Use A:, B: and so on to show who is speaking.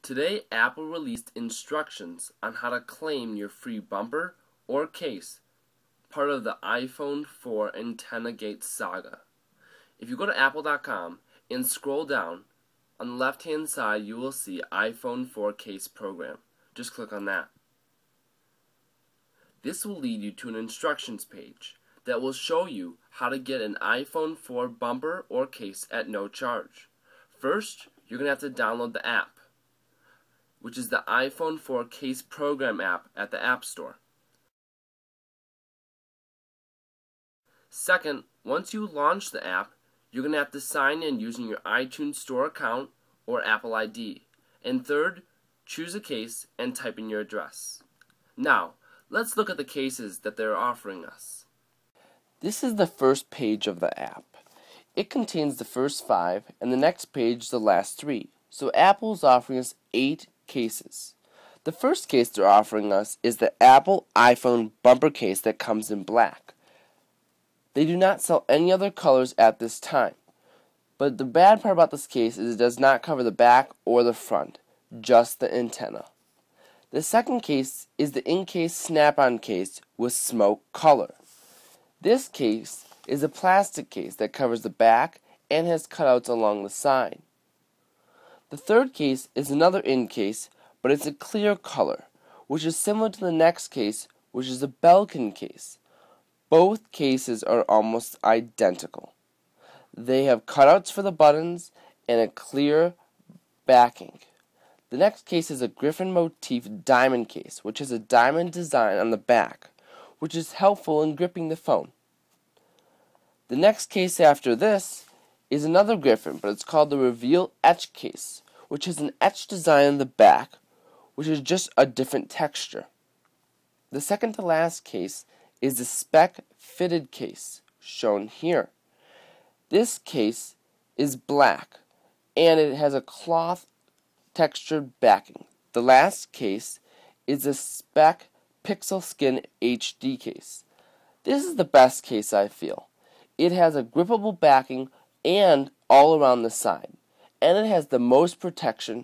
A: Today, Apple released instructions on how to claim your free bumper or case, part of the iPhone 4 AntennaGate saga. If you go to apple.com and scroll down, on the left-hand side you will see iPhone 4 case program. Just click on that. This will lead you to an instructions page that will show you how to get an iPhone 4 bumper or case at no charge. First, you're going to have to download the app, which is the iPhone 4 Case Program app at the App Store. Second, once you launch the app, you're going to have to sign in using your iTunes Store account or Apple ID. And third, choose a case and type in your address. Now, let's look at the cases that they're offering us. This is the first page of the app. It contains the first 5 and the next page the last 3. So Apple is offering us 8 cases. The first case they're offering us is the Apple iPhone bumper case that comes in black. They do not sell any other colors at this time. But the bad part about this case is it does not cover the back or the front, just the antenna. The second case is the in-case snap-on case with smoke color. This case is a plastic case that covers the back and has cutouts along the side. The third case is another in case, but it's a clear color, which is similar to the next case, which is a Belkin case. Both cases are almost identical. They have cutouts for the buttons and a clear backing. The next case is a Griffin motif diamond case, which has a diamond design on the back, which is helpful in gripping the phone. The next case after this is another Griffin, but it's called the Reveal Etch case, which has an etched design on the back, which is just a different texture. The second to last case is the Spec Fitted case, shown here. This case is black, and it has a cloth textured backing. The last case is the Spec Pixel Skin HD case. This is the best case, I feel. It has a grippable backing and all around the side, and it has the most protection